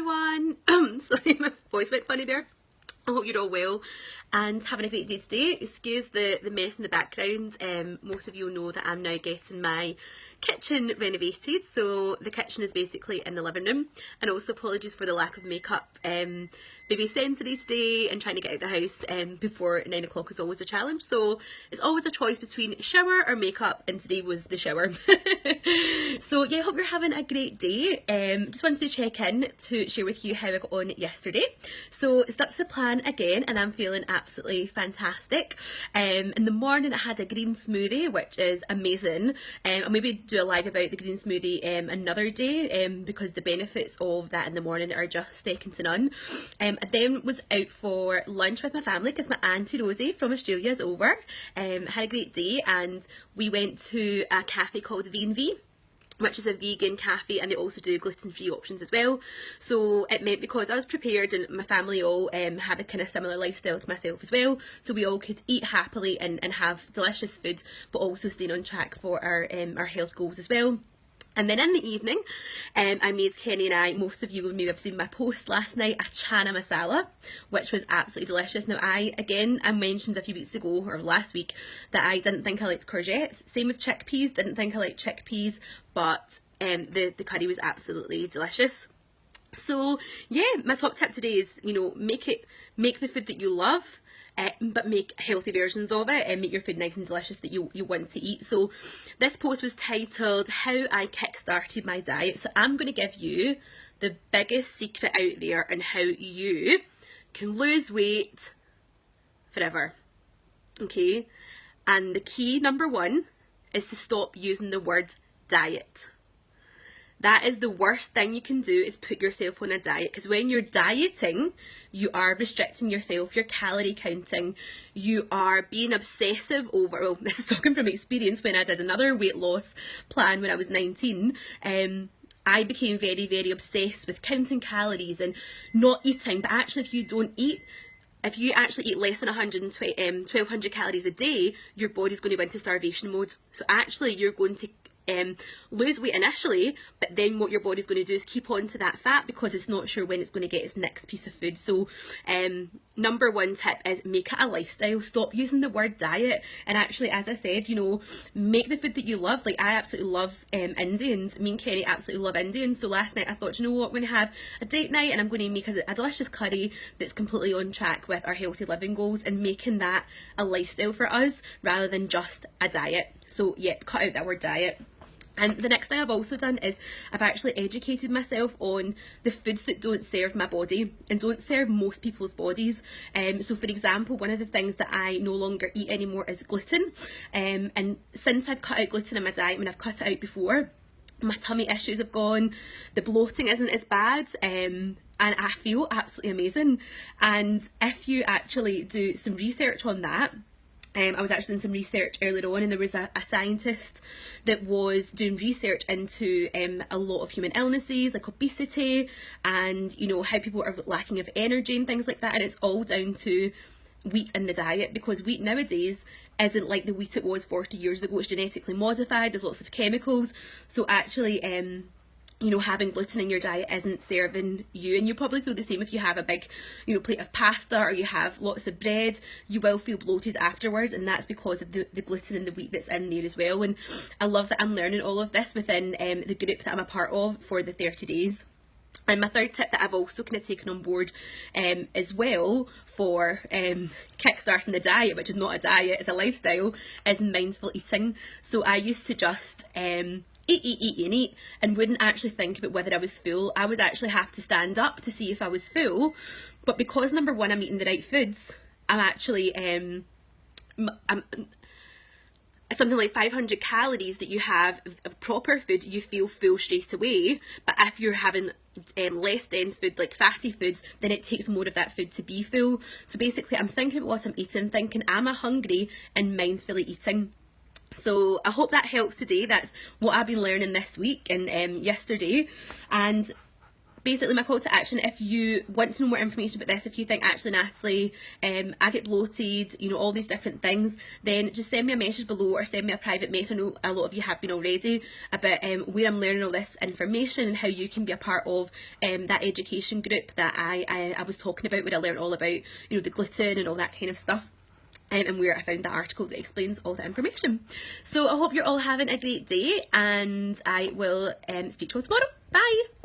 everyone. Sorry, my voice went funny there. I hope you're all well and having a great day today. Excuse the mess in the background. Most of you know that I'm now getting my kitchen renovated, so the kitchen is basically in the living room. And also apologies for the lack of makeup. Baby sensory today and trying to get out the house before 9 o'clock is always a challenge, so it's always a choice between shower or makeup, and today was the shower. So yeah, I hope you're having a great day. Just wanted to check in to share with you how I got on yesterday. So stuck to the plan again and I'm feeling absolutely fantastic. In the morning I had a green smoothie, which is amazing. I'll maybe do a live about the green smoothie another day, because the benefits of that in the morning are just second to none. I then was out for lunch with my family because my auntie Rosie from Australia is over. Had a great day and we went to a cafe called V&V, which is a vegan cafe, and they also do gluten-free options as well. So it meant, because I was prepared and my family all have a kind of similar lifestyle to myself as well, so we all could eat happily and have delicious food, but also staying on track for our health goals as well. And then in the evening, I made Kenny and I, most of you will maybe have seen my post last night, a chana masala, which was absolutely delicious. Now I mentioned a few weeks ago, or last week, that I didn't think I liked courgettes. Same with chickpeas, didn't think I liked chickpeas, but the curry was absolutely delicious. So yeah, my top tip today is, you know, make the food that you love, but make healthy versions of it and make your food nice and delicious that you want to eat. So this post was titled How I Kickstarted My Diet. So I'm going to give you the biggest secret out there on how you can lose weight forever. Okay, and the key number one is to stop using the word diet. That is the worst thing you can do, is put yourself on a diet, because when you're dieting, you are restricting yourself, you're calorie counting, you are being obsessive over, well, this is talking from experience, when I did another weight loss plan when I was 19, I became very, very obsessed with counting calories and not eating. But actually, if you actually eat less than 1,200 calories a day, your body's going to go into starvation mode. So actually you're going to lose weight initially, but then what your body's going to do is keep on to that fat because it's not sure when it's going to get its next piece of food. So number one tip is make it a lifestyle. Stop using the word diet, and actually, as I said, you know, make the food that you love. Like, I absolutely love Indians. Me and Kenny absolutely love Indians. So last night I thought, you know what, we're going to have a date night and I'm going to make a delicious curry that's completely on track with our healthy living goals, and making that a lifestyle for us rather than just a diet. So yeah, cut out that word diet. And the next thing I've also done is I've actually educated myself on the foods that don't serve my body and don't serve most people's bodies. So for example, one of the things that I no longer eat anymore is gluten. And since I've cut out gluten in my diet, when I've cut it out before, my tummy issues have gone, the bloating isn't as bad, and I feel absolutely amazing. And if you actually do some research on that, I was actually doing some research earlier on, and there was a scientist that was doing research into a lot of human illnesses like obesity and, you know, how people are lacking of energy and things like that, and it's all down to wheat in the diet, because wheat nowadays isn't like the wheat it was 40 years ago. It's genetically modified, there's lots of chemicals, so actually you know, having gluten in your diet isn't serving you. And you probably feel the same if you have a big, you know, plate of pasta or you have lots of bread. You will feel bloated afterwards, and that's because of the gluten and the wheat that's in there as well. And I love that I'm learning all of this within the group that I'm a part of for the 30 days. And my third tip that I've also kind of taken on board as well for kickstarting the diet, which is not a diet, it's a lifestyle, is mindful eating. So I used to just eat and wouldn't actually think about whether I was full. I would actually have to stand up to see if I was full. But because number one, I'm eating the right foods, I'm actually something like 500 calories that you have of proper food, you feel full straight away. But if you're having less dense food like fatty foods, then it takes more of that food to be full. So basically I'm thinking about what I'm eating, thinking, am I hungry, and mindfully eating. So I hope that helps today. That's what I've been learning this week and yesterday. And basically my call to action, if you want to know more information about this, if you think actually Natalie, I get bloated, you know, all these different things, then just send me a message below or send me a private message. I know a lot of you have been already, about where I'm learning all this information and how you can be a part of that education group that I was talking about, where I learned all about, you know, the gluten and all that kind of stuff. And where I found that article that explains all the information. So I hope you're all having a great day, and I will speak to you all tomorrow. Bye!